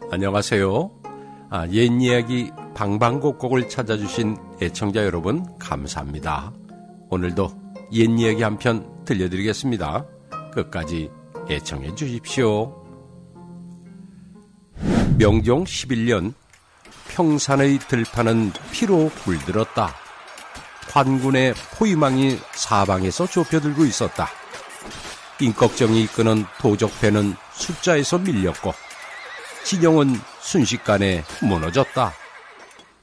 안녕하세요. 옛 이야기 방방곡곡을 찾아주신 애청자 여러분 감사합니다. 오늘도 옛 이야기 한 편 들려드리겠습니다. 끝까지 애청해 주십시오. 명종 11년 평산의 들판은 피로 물들었다. 관군의 포위망이 사방에서 좁혀들고 있었다. 임꺽정이 이끄는 도적패는 숫자에서 밀렸고 진영은 순식간에 무너졌다.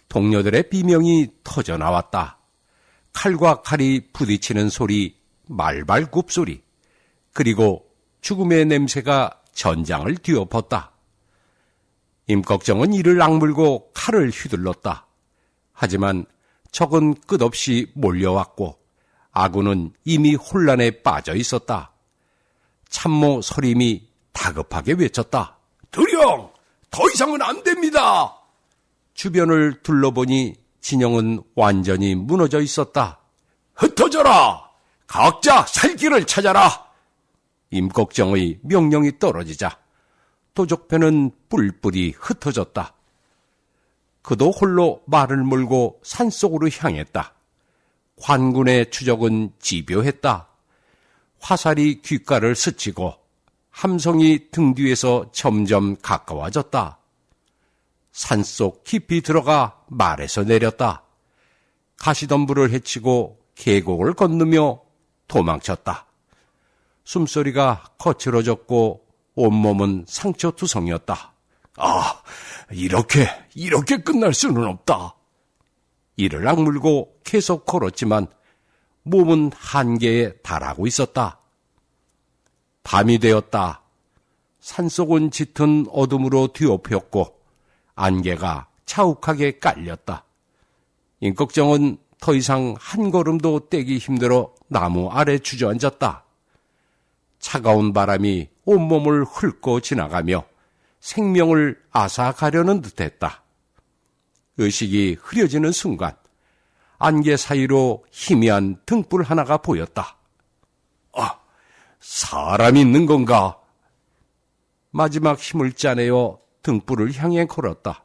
동료들의 비명이 터져나왔다. 칼과 칼이 부딪히는 소리, 말발굽 소리, 그리고 죽음의 냄새가 전장을 뒤엎었다. 임꺽정은 이를 악물고 칼을 휘둘렀다. 하지만 적은 끝없이 몰려왔고 아군은 이미 혼란에 빠져 있었다. 참모 서림이 다급하게 외쳤다. 두령! 더 이상은 안 됩니다! 주변을 둘러보니 진영은 완전히 무너져 있었다. 흩어져라! 각자 살 길을 찾아라! 임꺽정의 명령이 떨어지자 도적패는 뿔뿔이 흩어졌다. 그도 홀로 말을 몰고 산속으로 향했다. 관군의 추적은 집요했다. 화살이 귓가를 스치고 함성이 등 뒤에서 점점 가까워졌다. 산속 깊이 들어가 말에서 내렸다. 가시덤불을 헤치고 계곡을 건너며 도망쳤다. 숨소리가 거칠어졌고 온몸은 상처투성이었다. 이렇게 끝날 수는 없다. 이를 악물고 계속 걸었지만 몸은 한계에 달하고 있었다. 밤이 되었다. 산속은 짙은 어둠으로 뒤엎였고 안개가 차욱하게 깔렸다. 임꺽정은 더 이상 한 걸음도 떼기 힘들어 나무 아래 주저앉았다. 차가운 바람이 온몸을 훑고 지나가며 생명을 앗아가려는 듯했다. 의식이 흐려지는 순간 안개 사이로 희미한 등불 하나가 보였다. 사람이 있는 건가? 마지막 힘을 짜내어 등불을 향해 걸었다.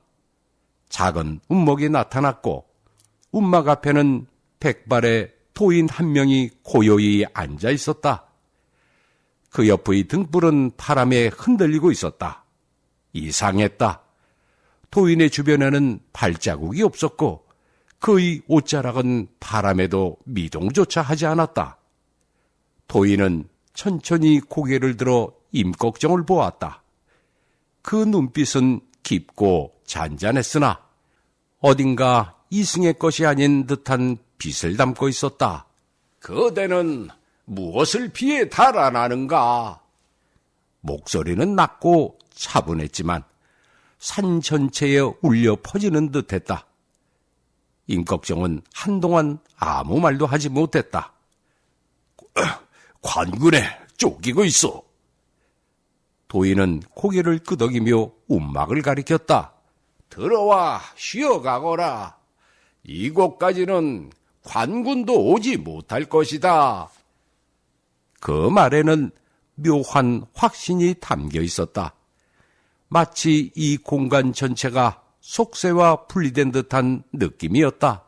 작은 운목이 나타났고 운막 앞에는 백발의 도인 한 명이 고요히 앉아 있었다. 그 옆의 등불은 바람에 흔들리고 있었다. 이상했다. 도인의 주변에는 발자국이 없었고 그의 옷자락은 바람에도 미동조차 하지 않았다. 도인은 천천히 고개를 들어 임꺽정을 보았다. 그 눈빛은 깊고 잔잔했으나 어딘가 이승의 것이 아닌 듯한 빛을 담고 있었다. 그대는 무엇을 피해 달아나는가? 목소리는 낮고 차분했지만 산 전체에 울려 퍼지는 듯했다. 임꺽정은 한동안 아무 말도 하지 못했다. 관군에 쫓기고 있어. 도인은 고개를 끄덕이며 움막을 가리켰다. 들어와 쉬어가거라. 이곳까지는 관군도 오지 못할 것이다. 그 말에는 묘한 확신이 담겨 있었다. 마치 이 공간 전체가 속세와 분리된 듯한 느낌이었다.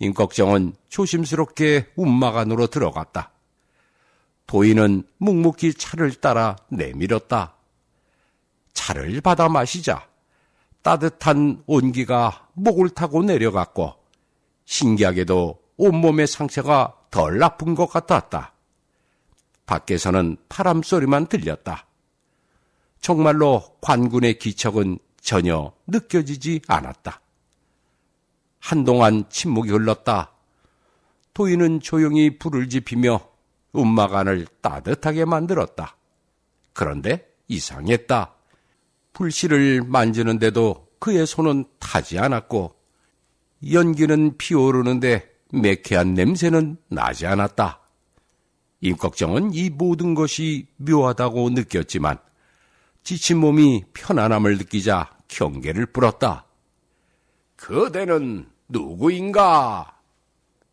임꺽정은 조심스럽게 움막 안으로 들어갔다. 도인은 묵묵히 차를 따라 내밀었다. 차를 받아 마시자 따뜻한 온기가 목을 타고 내려갔고 신기하게도 온몸의 상처가 덜 아픈 것 같았다. 밖에서는 바람 소리만 들렸다. 정말로 관군의 기척은 전혀 느껴지지 않았다. 한동안 침묵이 흘렀다. 도인은 조용히 불을 지피며 움막 안을 따뜻하게 만들었다. 그런데 이상했다. 불씨를 만지는데도 그의 손은 타지 않았고 연기는 피어오르는데 매캐한 냄새는 나지 않았다. 임꺽정은 이 모든 것이 묘하다고 느꼈지만 지친 몸이 편안함을 느끼자 경계를 불었다. 그대는 누구인가?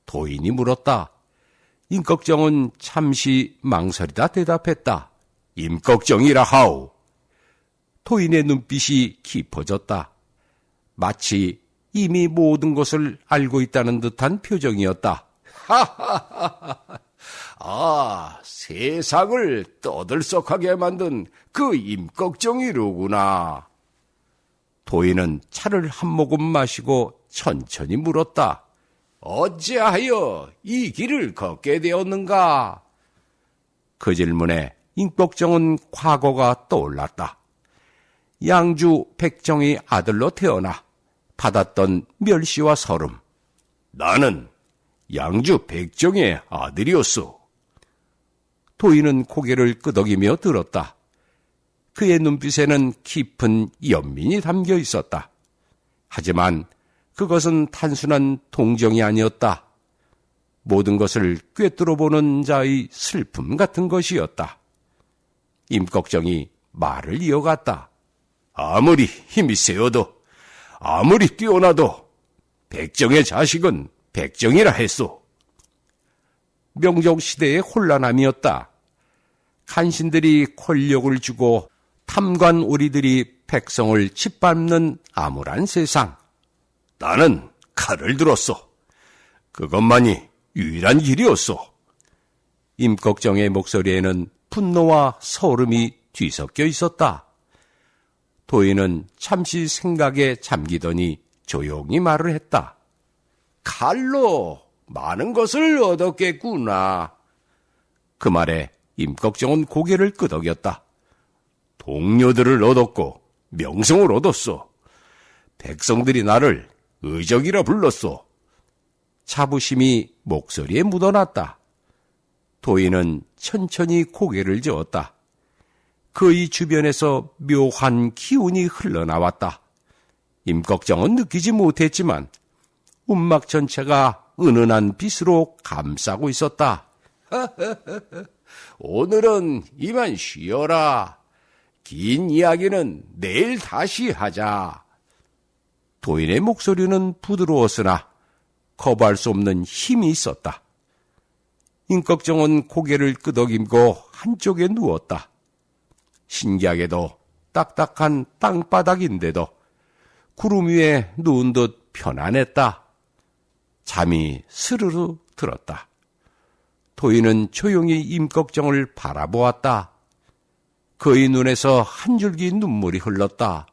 도인이 물었다. 임꺽정은 잠시 망설이다 대답했다. 임꺽정이라 하오. 도인의 눈빛이 깊어졌다. 마치 이미 모든 것을 알고 있다는 듯한 표정이었다. 하하하하. 아, 세상을 떠들썩하게 만든 그 임꺽정이로구나. 도인은 차를 한 모금 마시고 천천히 물었다. 어찌하여 이 길을 걷게 되었는가? 그 질문에 임꺽정은 과거가 떠올랐다. 양주 백정의 아들로 태어나 받았던 멸시와 서름. 나는 양주 백정의 아들이었소. 도인은 고개를 끄덕이며 들었다. 그의 눈빛에는 깊은 연민이 담겨 있었다. 하지만 그것은 단순한 동정이 아니었다. 모든 것을 꿰뚫어보는 자의 슬픔 같은 것이었다. 임꺽정이 말을 이어갔다. 아무리 힘이 세어도, 아무리 뛰어나도 백정의 자식은 백정이라 했소. 명종시대의 혼란함이었다. 간신들이 권력을 주고 탐관오리들이 백성을 짓밟는 암울한 세상. 나는 칼을 들었소. 그것만이 유일한 길이었소. 임꺽정의 목소리에는 분노와 서름이 뒤섞여 있었다. 도인은 잠시 생각에 잠기더니 조용히 말을 했다. 칼로 많은 것을 얻었겠구나. 그 말에 임꺽정은 고개를 끄덕였다. 동료들을 얻었고 명성을 얻었소. 백성들이 나를 의적이라 불렀소. 자부심이 목소리에 묻어났다. 도인은 천천히 고개를 저었다. 그의 주변에서 묘한 기운이 흘러나왔다. 임꺽정은 느끼지 못했지만 움막 전체가 은은한 빛으로 감싸고 있었다. 오늘은 이만 쉬어라. 긴 이야기는 내일 다시 하자. 도인의 목소리는 부드러웠으나 거부할 수 없는 힘이 있었다. 임꺽정은 고개를 끄덕이고 한쪽에 누웠다. 신기하게도 딱딱한 땅바닥인데도 구름 위에 누운 듯 편안했다. 잠이 스르르 들었다. 도인은 조용히 임꺽정을 바라보았다. 그의 눈에서 한 줄기 눈물이 흘렀다.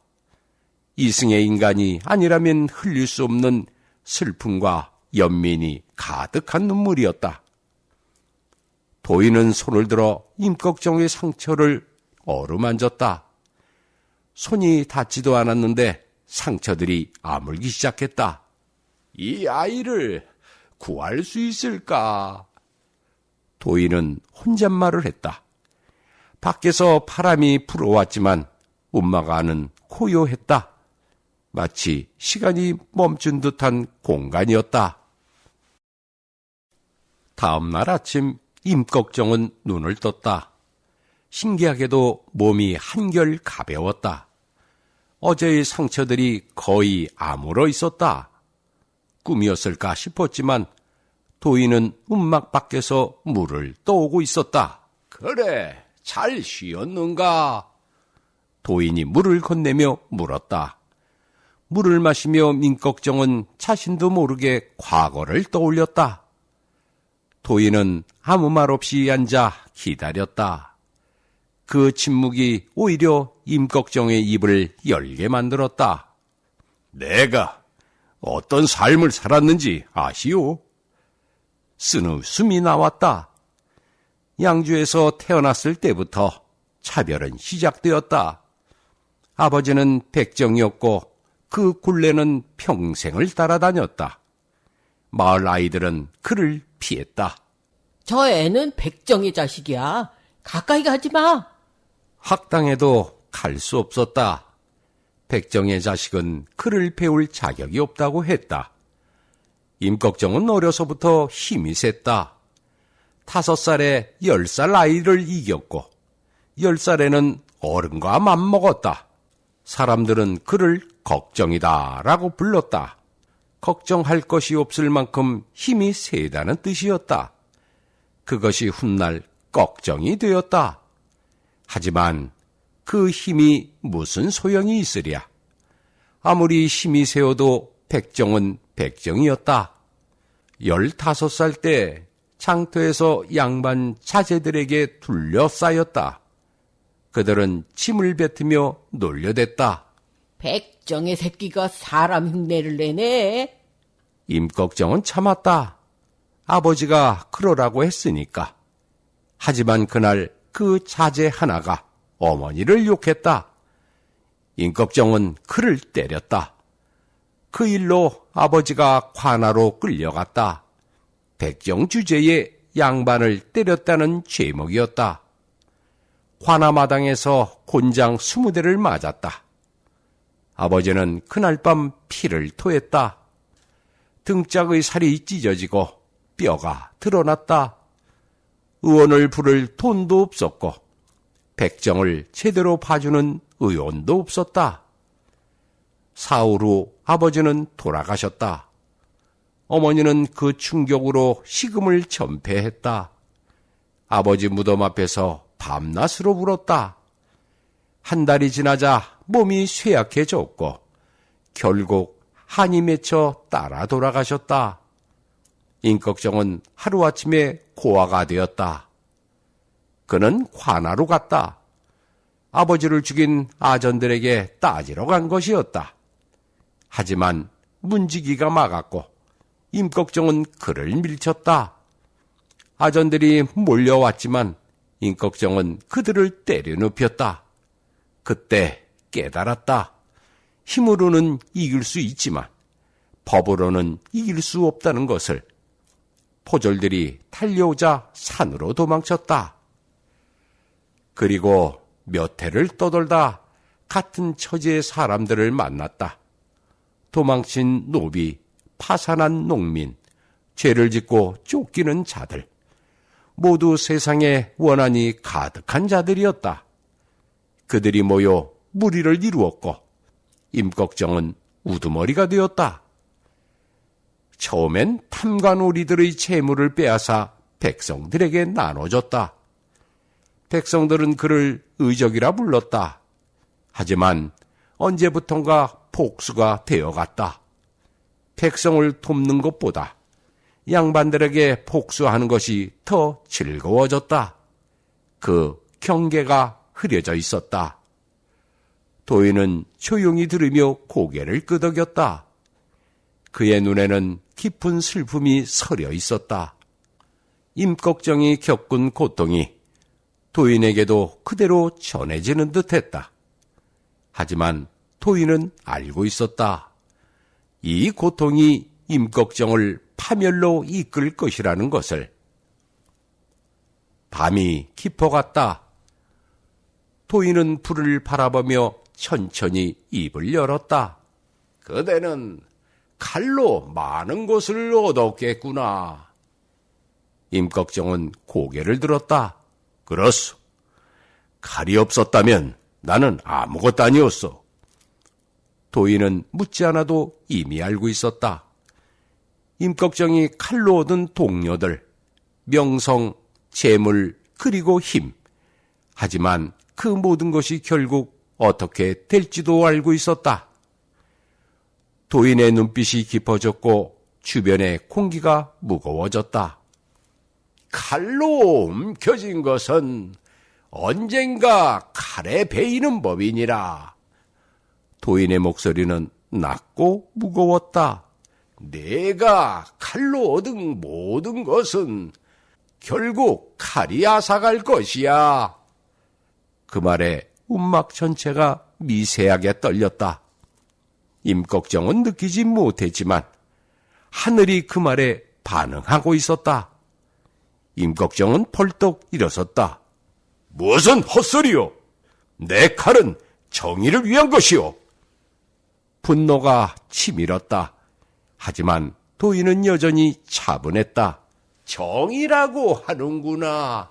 이승의 인간이 아니라면 흘릴 수 없는 슬픔과 연민이 가득한 눈물이었다. 도인은 손을 들어 임꺽정의 상처를 어루만졌다. 손이 닿지도 않았는데 상처들이 아물기 시작했다. 이 아이를 구할 수 있을까? 도인은 혼잣말을 했다. 밖에서 바람이 불어왔지만 움마가 안은 고요했다. 마치 시간이 멈춘 듯한 공간이었다. 다음 날 아침 임꺽정은 눈을 떴다. 신기하게도 몸이 한결 가벼웠다. 어제의 상처들이 거의 아물어 있었다. 꿈이었을까 싶었지만 도인은 움막 밖에서 물을 떠오고 있었다. 그래, 잘 쉬었는가? 도인이 물을 건네며 물었다. 물을 마시며 임꺽정은 자신도 모르게 과거를 떠올렸다. 도인은 아무 말 없이 앉아 기다렸다. 그 침묵이 오히려 임꺽정의 입을 열게 만들었다. 내가 어떤 삶을 살았는지 아시오? 쓴웃음이 나왔다. 양주에서 태어났을 때부터 차별은 시작되었다. 아버지는 백정이었고 그 굴레는 평생을 따라다녔다. 마을 아이들은 그를 피했다. 저 애는 백정의 자식이야. 가까이 가지 마. 학당에도 갈 수 없었다. 백정의 자식은 그를 배울 자격이 없다고 했다. 임꺽정은 어려서부터 힘이 셌다. 5살에 10살 아이를 이겼고 10살에는 어른과 맘먹었다. 사람들은 그를 걱정이다라고 불렀다. 걱정할 것이 없을 만큼 힘이 세다는 뜻이었다. 그것이 훗날 걱정이 되었다. 하지만 그 힘이 무슨 소용이 있으랴. 아무리 힘이 세어도 백정은 백정이었다. 15살 때 장터에서 양반 자제들에게 둘러싸였다. 그들은 침을 뱉으며 놀려댔다. 백정의 새끼가 사람 흉내를 내네. 임꺽정은 참았다. 아버지가 그러라고 했으니까. 하지만 그날 그 자제 하나가 어머니를 욕했다. 임꺽정은 그를 때렸다. 그 일로 아버지가 관아로 끌려갔다. 백정 주제에 양반을 때렸다는 죄목이었다. 관아마당에서 곤장 20대를 맞았다. 아버지는 그날 밤 피를 토했다. 등짝의 살이 찢어지고 뼈가 드러났다. 의원을 부를 돈도 없었고 백정을 제대로 봐주는 의원도 없었다. 사흘 후 아버지는 돌아가셨다. 어머니는 그 충격으로 식음을 전폐했다. 아버지 무덤 앞에서 밤낮으로 울었다. 한 달이 지나자 몸이 쇠약해졌고 결국 한이 맺혀 따라 돌아가셨다. 임꺽정은 하루아침에 고아가 되었다. 그는 관아로 갔다. 아버지를 죽인 아전들에게 따지러 간 것이었다. 하지만 문지기가 막았고 임꺽정은 그를 밀쳤다. 아전들이 몰려왔지만 임꺽정은 그들을 때려 눕혔다. 그때 깨달았다. 힘으로는 이길 수 있지만 법으로는 이길 수 없다는 것을. 포졸들이 달려오자 산으로 도망쳤다. 그리고 몇 해를 떠돌다 같은 처지의 사람들을 만났다. 도망친 노비, 파산한 농민, 죄를 짓고 쫓기는 자들, 모두 세상에 원한이 가득한 자들이었다. 그들이 모여 무리를 이루었고 임꺽정은 우두머리가 되었다. 처음엔 탐관오리들의 재물을 빼앗아 백성들에게 나눠줬다. 백성들은 그를 의적이라 불렀다. 하지만 언제부턴가 복수가 되어갔다. 백성을 돕는 것보다 양반들에게 복수하는 것이 더 즐거워졌다. 그 경계가 흐려져 있었다. 도인은 조용히 들으며 고개를 끄덕였다. 그의 눈에는 깊은 슬픔이 서려 있었다. 임꺽정이 겪은 고통이 도인에게도 그대로 전해지는 듯했다. 하지만 도인은 알고 있었다. 이 고통이 임꺽정을 파멸로 이끌 것이라는 것을. 밤이 깊어갔다. 도인은 불을 바라보며 천천히 입을 열었다. 그대는 칼로 많은 것을 얻었겠구나. 임꺽정은 고개를 들었다. 그렇소. 칼이 없었다면 나는 아무것도 아니었어. 도인은 묻지 않아도 이미 알고 있었다. 임꺽정이 칼로 얻은 동료들, 명성, 재물, 그리고 힘. 하지만 그 모든 것이 결국 어떻게 될지도 알고 있었다. 도인의 눈빛이 깊어졌고 주변의 공기가 무거워졌다. 칼로 움켜진 것은 언젠가 칼에 베이는 법이니라. 도인의 목소리는 낮고 무거웠다. 내가 칼로 얻은 모든 것은 결국 칼이 앗아갈 것이야. 그 말에 움막 전체가 미세하게 떨렸다. 임꺽정은 느끼지 못했지만 하늘이 그 말에 반응하고 있었다. 임꺽정은 벌떡 일어섰다. 무슨 헛소리요? 내 칼은 정의를 위한 것이오. 분노가 치밀었다. 하지만 도인은 여전히 차분했다. 정의라고 하는구나.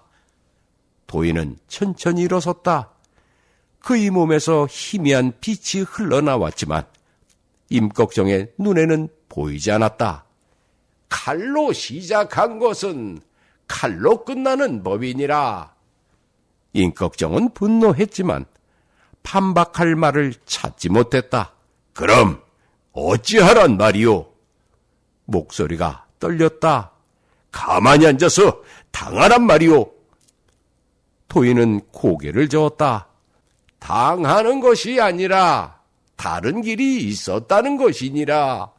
도인은 천천히 일어섰다. 그의 몸에서 희미한 빛이 흘러나왔지만 임꺽정의 눈에는 보이지 않았다. 칼로 시작한 것은 칼로 끝나는 법이니라. 임꺽정은 분노했지만 반박할 말을 찾지 못했다. 그럼 어찌하란 말이오? 목소리가 떨렸다. 가만히 앉아서 당하란 말이오. 도인은 고개를 저었다. 당하는 것이 아니라 다른 길이 있었다는 것이니라.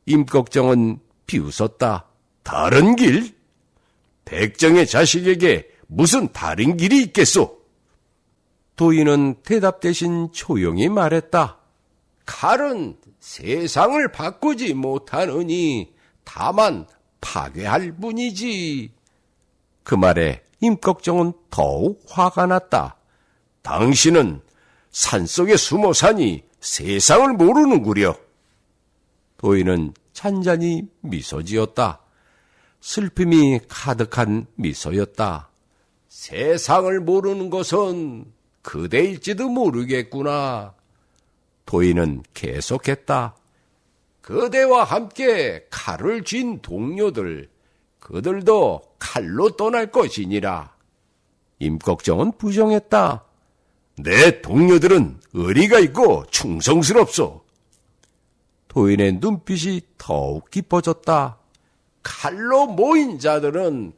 임꺽정은 비웃었다. 다른 길? 백정의 자식에게 무슨 다른 길이 있겠소? 도인은 대답 대신 조용히 말했다. 칼은 세상을 바꾸지 못하느니 다만 파괴할 뿐이지. 그 말에 임꺽정은 더욱 화가 났다. 당신은 산속에 숨어 사니 세상을 모르는구려. 도인은 찬찬히 미소 지었다. 슬픔이 가득한 미소였다. 세상을 모르는 것은 그대일지도 모르겠구나. 도인은 계속했다. 그대와 함께 칼을 쥔 동료들, 그들도 칼로 떠날 것이니라. 임꺽정은 부정했다. 내 동료들은 의리가 있고 충성스럽소. 도인의 눈빛이 더욱 깊어졌다. 칼로 모인 자들은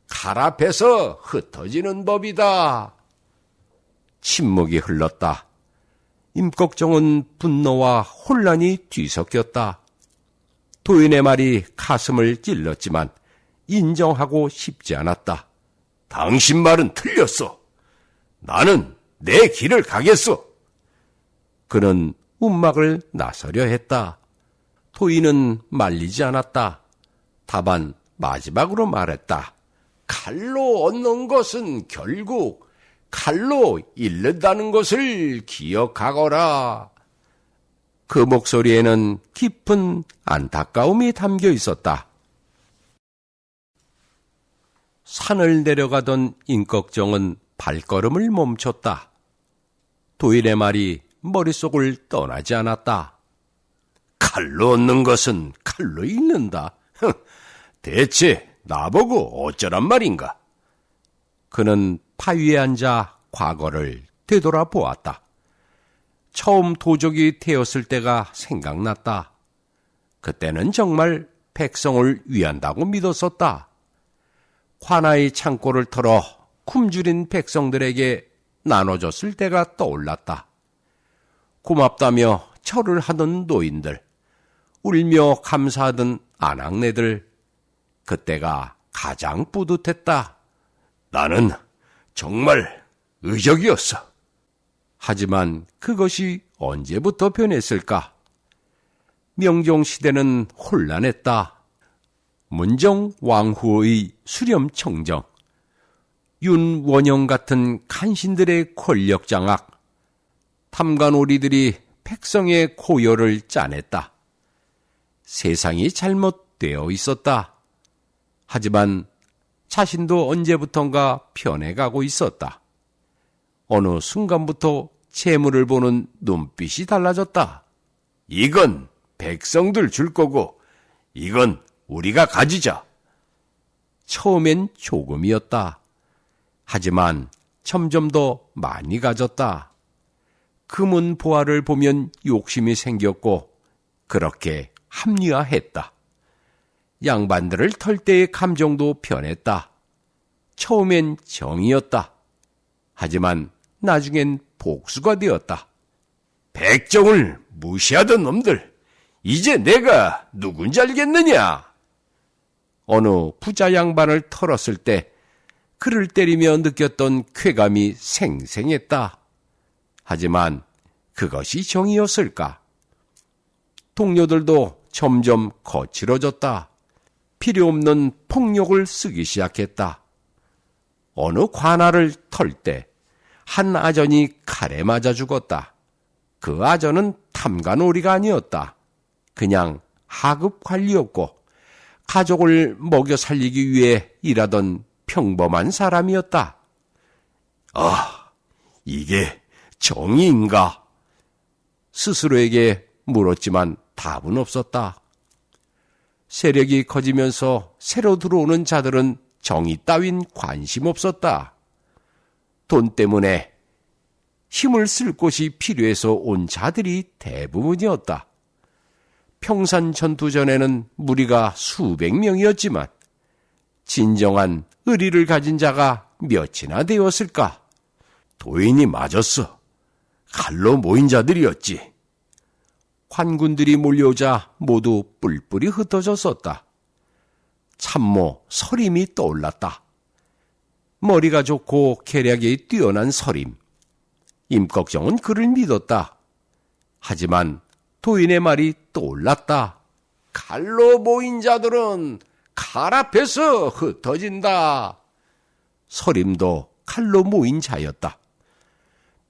칼 앞에서 흩어지는 법이다. 침묵이 흘렀다. 임꺽정은 분노와 혼란이 뒤섞였다. 도인의 말이 가슴을 찔렀지만 인정하고 싶지 않았다. 당신 말은 틀렸어. 나는 내 길을 가겠어. 그는 움막을 나서려 했다. 도인은 말리지 않았다. 다만 마지막으로 말했다. 칼로 얻는 것은 결국 칼로 잃는다는 것을 기억하거라. 그 목소리에는 깊은 안타까움이 담겨 있었다. 산을 내려가던 임꺽정은 발걸음을 멈췄다. 도인의 말이 머릿속을 떠나지 않았다. 칼로 얻는 것은 칼로 잃는다. 대체 나보고 어쩌란 말인가? 그는 파 위에 앉아 과거를 되돌아보았다. 처음 도적이 되었을 때가 생각났다. 그때는 정말 백성을 위한다고 믿었었다. 관아의 창고를 털어 굶주린 백성들에게 나눠줬을 때가 떠올랐다. 고맙다며 절을 하던 노인들, 울며 감사하던 아낙네들, 그때가 가장 뿌듯했다. 나는 정말 의적이었어. 하지만 그것이 언제부터 변했을까? 명종시대는 혼란했다. 문정 왕후의 수렴청정, 윤원영 같은 간신들의 권력장악, 탐관오리들이 백성의 고열을 짜냈다. 세상이 잘못되어 있었다. 하지만 자신도 언제부턴가 변해가고 있었다. 어느 순간부터 재물을 보는 눈빛이 달라졌다. 이건 백성들 줄 거고 이건 우리가 가지자. 처음엔 조금이었다. 하지만 점점 더 많이 가졌다. 금은 보화를 보면 욕심이 생겼고 그렇게 합리화했다. 양반들을 털 때의 감정도 변했다. 처음엔 정이었다. 하지만 나중엔 복수가 되었다. 백정을 무시하던 놈들, 이제 내가 누군지 알겠느냐? 어느 부자 양반을 털었을 때 그를 때리며 느꼈던 쾌감이 생생했다. 하지만 그것이 정이었을까? 동료들도 점점 거칠어졌다. 필요 없는 폭력을 쓰기 시작했다. 어느 관아를 털 때 한 아전이 칼에 맞아 죽었다. 그 아전은 탐관오리가 아니었다. 그냥 하급 관리였고 가족을 먹여 살리기 위해 일하던 평범한 사람이었다. 아, 이게 정의인가? 스스로에게 물었지만 답은 없었다. 세력이 커지면서 새로 들어오는 자들은 정의 따윈 관심 없었다. 돈 때문에 힘을 쓸 곳이 필요해서 온 자들이 대부분이었다. 평산 전투전에는 무리가 수백 명이었지만 진정한 의리를 가진 자가 몇이나 되었을까? 도인이 맞았어. 칼로 모인 자들이었지. 관군들이 몰려오자 모두 뿔뿔이 흩어졌었다. 참모 서림이 떠올랐다. 머리가 좋고 계략이 뛰어난 서림. 임꺽정은 그를 믿었다. 하지만 도인의 말이 떠올랐다. 칼로 모인 자들은 칼 앞에서 흩어진다. 서림도 칼로 모인 자였다.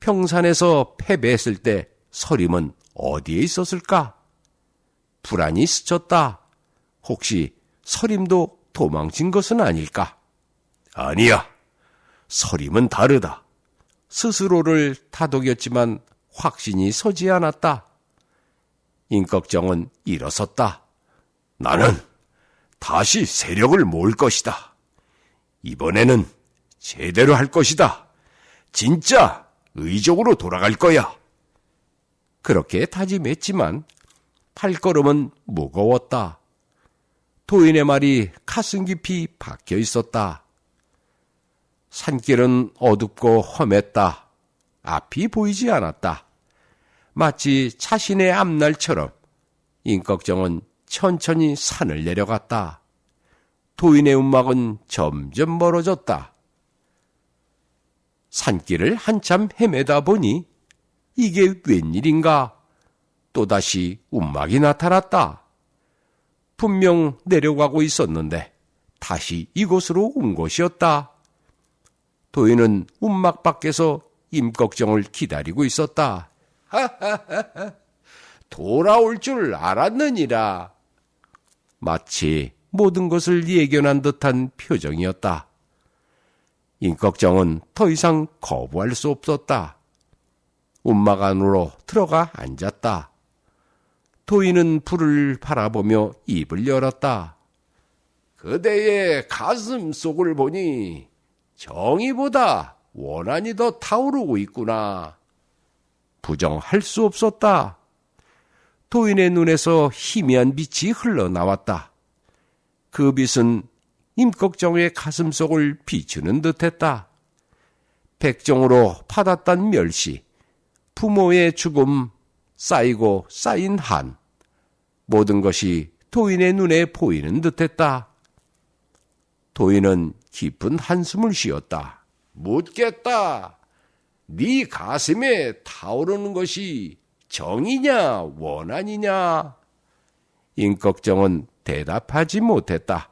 평산에서 패배했을 때 서림은 어디에 있었을까? 불안이 스쳤다. 혹시 서림도 도망친 것은 아닐까? 아니야. 서림은 다르다. 스스로를 다독였지만 확신이 서지 않았다. 임꺽정은 일어섰다. 나는 다시 세력을 모을 것이다. 이번에는 제대로 할 것이다. 진짜 의족으로 돌아갈 거야. 그렇게 다짐했지만 발걸음은 무거웠다. 도인의 말이 가슴 깊이 박혀 있었다. 산길은 어둡고 험했다. 앞이 보이지 않았다. 마치 자신의 앞날처럼 임꺽정은 천천히 산을 내려갔다. 도인의 움막은 점점 멀어졌다. 산길을 한참 헤매다 보니 이게 웬일인가? 또다시 움막이 나타났다. 분명 내려가고 있었는데 다시 이곳으로 온 것이었다. 도인은 움막 밖에서 임꺽정을 기다리고 있었다. 하하하하, 돌아올 줄 알았느니라. 마치 모든 것을 예견한 듯한 표정이었다. 임꺽정은 더 이상 거부할 수 없었다. 움막 안으로 들어가 앉았다. 도인은 불을 바라보며 입을 열었다. 그대의 가슴 속을 보니 정의보다 원한이 더 타오르고 있구나. 부정할 수 없었다. 도인의 눈에서 희미한 빛이 흘러나왔다. 그 빛은 임꺽정의 가슴 속을 비추는 듯했다. 백정으로 받았던 멸시, 부모의 죽음, 쌓이고 쌓인 한, 모든 것이 도인의 눈에 보이는 듯했다. 도인은 깊은 한숨을 쉬었다. 묻겠다. 네 가슴에 타오르는 것이 정이냐 원한이냐? 임꺽정은 대답하지 못했다.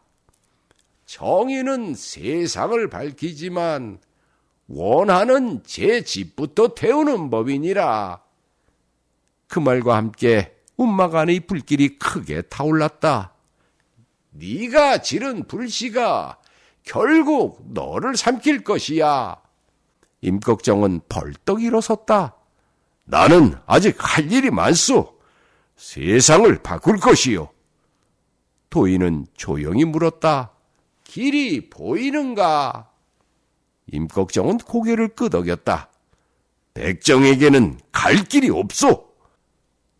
정의는 세상을 밝히지만 원한은 제 집부터 태우는 법이니라. 그 말과 함께 움막 안의 불길이 크게 타올랐다. 네가 지른 불씨가 결국 너를 삼킬 것이야. 임꺽정은 벌떡 일어섰다. 나는 아직 할 일이 많소. 세상을 바꿀 것이요. 도인은 조용히 물었다. 길이 보이는가? 임꺽정은 고개를 끄덕였다. 백정에게는 갈 길이 없소.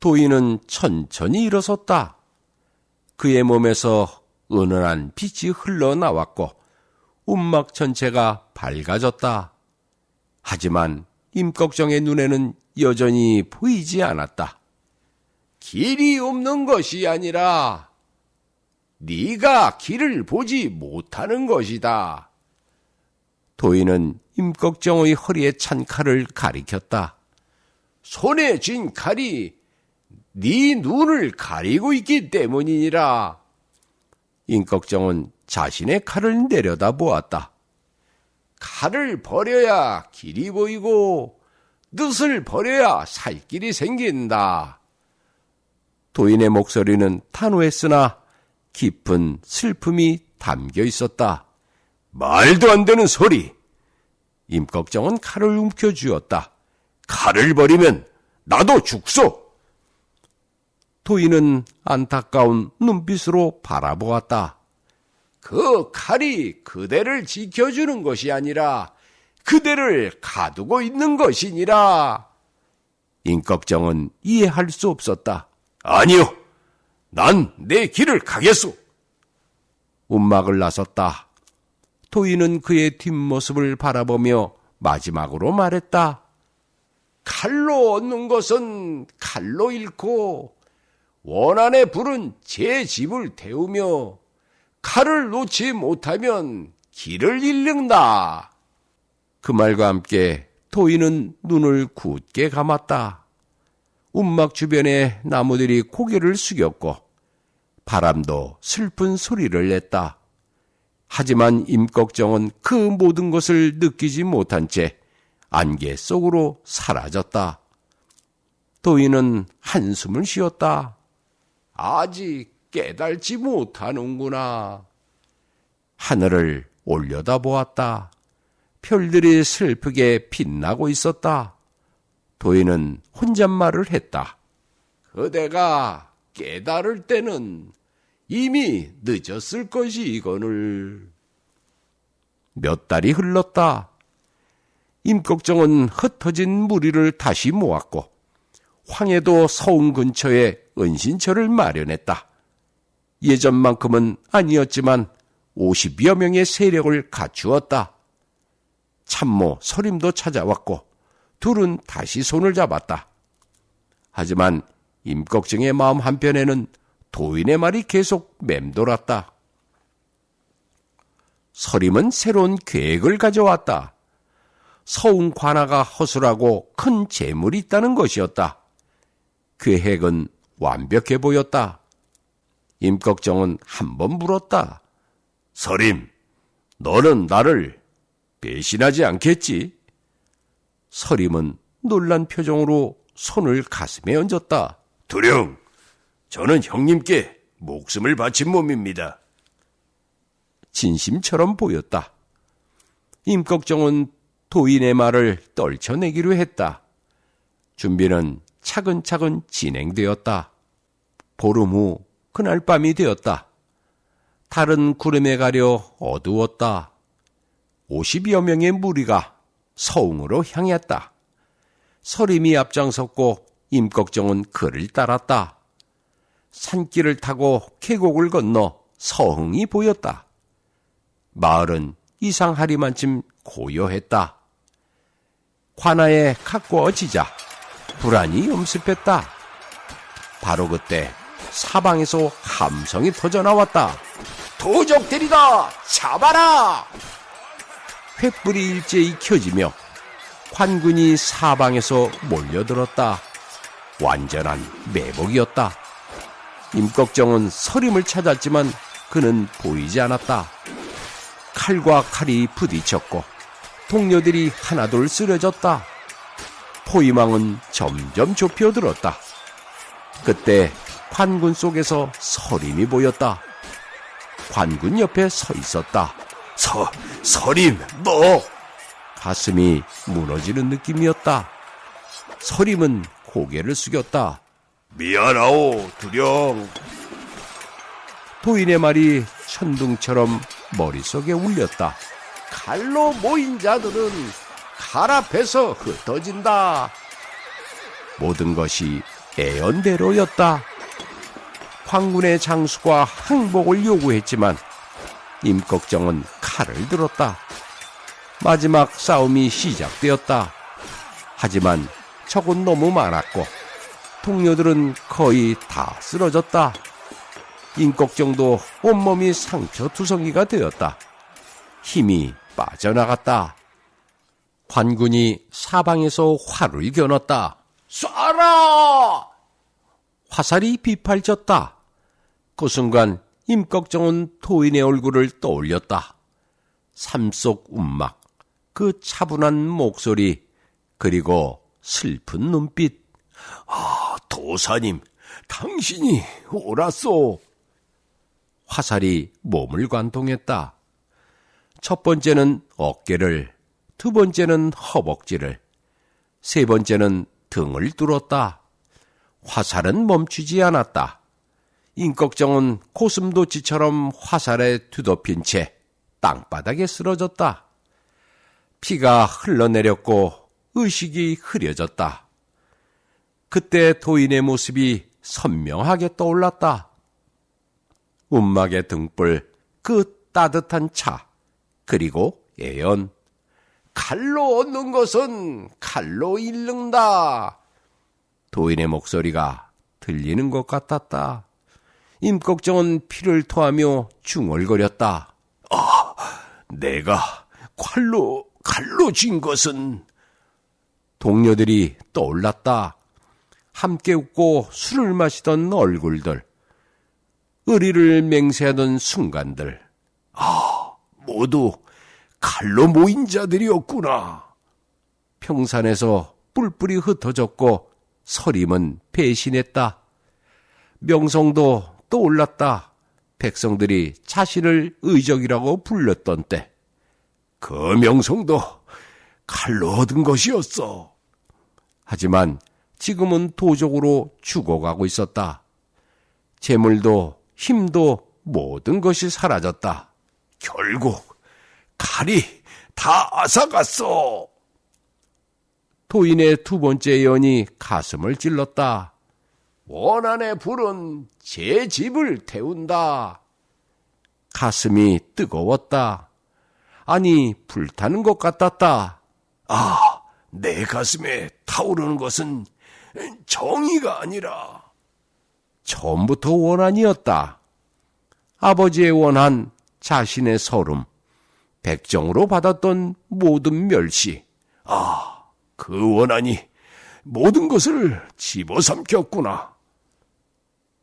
도인은 천천히 일어섰다. 그의 몸에서 은은한 빛이 흘러나왔고 움막 전체가 밝아졌다. 하지만 임꺽정의 눈에는 여전히 보이지 않았다. 길이 없는 것이 아니라 네가 길을 보지 못하는 것이다. 도인은 임꺽정의 허리에 찬 칼을 가리켰다. 손에 쥔 칼이 네 눈을 가리고 있기 때문이니라. 임꺽정은 자신의 칼을 내려다보았다. 칼을 버려야 길이 보이고 뜻을 버려야 살 길이 생긴다. 도인의 목소리는 단호했으나 깊은 슬픔이 담겨 있었다. 말도 안 되는 소리! 임꺽정은 칼을 움켜쥐었다. 칼을 버리면 나도 죽소! 도인은 안타까운 눈빛으로 바라보았다. 그 칼이 그대를 지켜주는 것이 아니라 그대를 가두고 있는 것이니라. 임꺽정은 이해할 수 없었다. 아니요, 난 내 길을 가겠소. 움막을 나섰다. 도인은 그의 뒷모습을 바라보며 마지막으로 말했다. 칼로 얻는 것은 칼로 잃고 원한의 불은 제 집을 태우며 칼을 놓지 못하면 길을 잃는다. 그 말과 함께 도인은 눈을 굳게 감았다. 움막 주변의 나무들이 고개를 숙였고 바람도 슬픈 소리를 냈다. 하지만 임꺽정은 그 모든 것을 느끼지 못한 채 안개 속으로 사라졌다. 도인은 한숨을 쉬었다. 아직 깨달지 못하는구나. 하늘을 올려다보았다. 별들이 슬프게 빛나고 있었다. 도인은 혼잣말을 했다. 그대가 깨달을 때는 이미 늦었을 것이거늘. 몇 달이 흘렀다. 임꺽정은 흩어진 무리를 다시 모았고 황해도 서운 근처에 은신처를 마련했다. 예전만큼은 아니었지만 50여 명의 세력을 갖추었다. 참모 서림도 찾아왔고 둘은 다시 손을 잡았다. 하지만 임꺽정의 마음 한편에는 도인의 말이 계속 맴돌았다. 서림은 새로운 계획을 가져왔다. 서운 관아가 허술하고 큰 재물이 있다는 것이었다. 계획은 완벽해 보였다. 임꺽정은 한 번 물었다. 서림, 너는 나를 배신하지 않겠지? 서림은 놀란 표정으로 손을 가슴에 얹었다. 두령, 저는 형님께 목숨을 바친 몸입니다. 진심처럼 보였다. 임꺽정은 도인의 말을 떨쳐내기로 했다. 준비는 차근차근 진행되었다. 보름 후 그날 밤이 되었다. 달은 구름에 가려 어두웠다. 50여 명의 무리가 서웅으로 향했다. 서림이 앞장섰고 임꺽정은 그를 따랐다. 산길을 타고 계곡을 건너 서흥이 보였다. 마을은 이상하리만큼 고요했다. 관아에 가까워지자 불안이 엄습했다. 바로 그때 사방에서 함성이 터져나왔다. 도적들이다! 잡아라! 횃불이 일제히 켜지며 관군이 사방에서 몰려들었다. 완전한 매복이었다. 임꺽정은 서림을 찾았지만 그는 보이지 않았다. 칼과 칼이 부딪혔고 동료들이 하나둘 쓰러졌다. 포위망은 점점 좁혀들었다. 그때 관군 속에서 서림이 보였다. 관군 옆에 서 있었다. 서림, 너! 가슴이 무너지는 느낌이었다. 서림은 고개를 숙였다. 미안하오, 두령. 도인의 말이 천둥처럼 머릿속에 울렸다. 칼로 모인 자들은 칼 앞에서 흩어진다. 모든 것이 애연대로였다. 황군의 장수가 항복을 요구했지만 임꺽정은 칼을 들었다. 마지막 싸움이 시작되었다. 하지만 적은 너무 많았고 동료들은 거의 다 쓰러졌다. 임꺽정도 온몸이 상처투성이가 되었다. 힘이 빠져나갔다. 관군이 사방에서 활을 겨눴다. 쏴라! 화살이 비팔졌다. 그 순간 임꺽정은 도인의 얼굴을 떠올렸다. 삶 속 움막, 그 차분한 목소리, 그리고 슬픈 눈빛. 도사님, 당신이 옳았소. 화살이 몸을 관통했다. 첫 번째는 어깨를, 두 번째는 허벅지를, 세 번째는 등을 뚫었다. 화살은 멈추지 않았다. 임꺽정은 고슴도치처럼 화살에 뒤덮인 채 땅바닥에 쓰러졌다. 피가 흘러내렸고 의식이 흐려졌다. 그때 도인의 모습이 선명하게 떠올랐다. 움막의 등불, 그 따뜻한 차, 그리고 예언. 칼로 얻는 것은 칼로 잃는다. 도인의 목소리가 들리는 것 같았다. 임꺽정은 피를 토하며 중얼거렸다. 내가 칼로 쥔 것은. 동료들이 떠올랐다. 함께 웃고 술을 마시던 얼굴들, 의리를 맹세하던 순간들. 모두 칼로 모인 자들이었구나. 평산에서 뿔뿔이 흩어졌고 서림은 배신했다. 명성도 떠올랐다. 백성들이 자신을 의적이라고 불렀던 때 그 명성도 칼로 얻은 것이었어. 하지만 지금은 도적으로 죽어가고 있었다. 재물도 힘도 모든 것이 사라졌다. 결국 칼이 다 앗아갔어. 도인의 두 번째 예언이 가슴을 찔렀다. 원한의 불은 제 집을 태운다. 가슴이 뜨거웠다. 아니, 불타는 것 같았다. 내 가슴에 타오르는 것은 정의가 아니라 처음부터 원한이었다. 아버지의 원한, 자신의 서름, 백정으로 받았던 모든 멸시. 그 원한이 모든 것을 집어삼켰구나.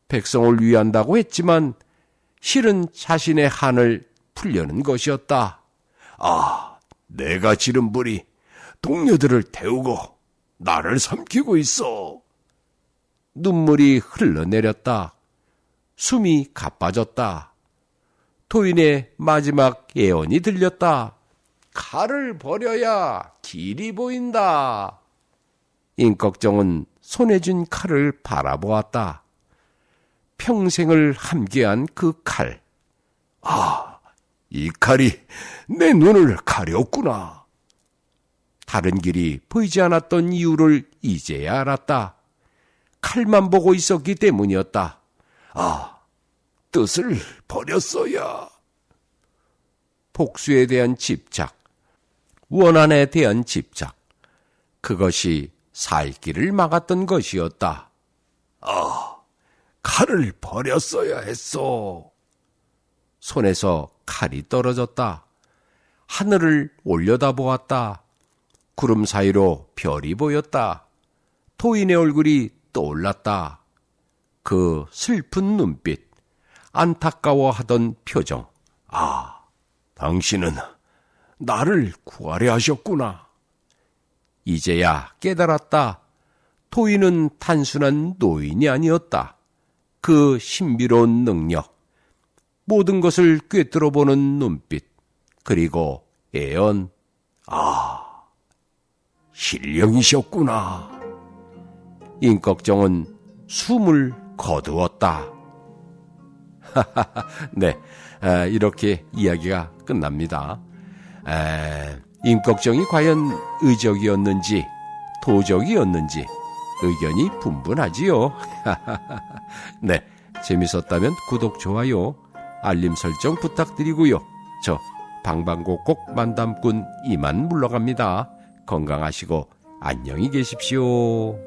백성을 위한다고 했지만 실은 자신의 한을 풀려는 것이었다. 내가 지른 불이 동료들을 태우고 나를 삼키고 있어. 눈물이 흘러내렸다. 숨이 가빠졌다. 도인의 마지막 예언이 들렸다. 칼을 버려야 길이 보인다. 임꺽정은 손에 쥔 칼을 바라보았다. 평생을 함께한 그 칼. 이 칼이 내 눈을 가렸구나. 다른 길이 보이지 않았던 이유를 이제야 알았다. 칼만 보고 있었기 때문이었다. 뜻을 버렸어야. 복수에 대한 집착, 원한에 대한 집착, 그것이 살 길을 막았던 것이었다. 칼을 버렸어야 했어. 손에서 칼이 떨어졌다. 하늘을 올려다보았다. 구름 사이로 별이 보였다. 도인의 얼굴이 떠올랐다. 그 슬픈 눈빛, 안타까워하던 표정. 당신은 나를 구하려 하셨구나. 이제야 깨달았다. 도인은 단순한 노인이 아니었다. 그 신비로운 능력, 모든 것을 꿰뚫어보는 눈빛, 그리고 애언. 신령이셨구나. 임꺽정은 숨을 거두었다. 네, 이렇게 이야기가 끝납니다. 임꺽정이 과연 의적이었는지 도적이었는지 의견이 분분하지요. 네, 재밌었다면 구독, 좋아요, 알림 설정 부탁드리고요. 저 방방곡곡 만담꾼 이만 물러갑니다. 건강하시고 안녕히 계십시오.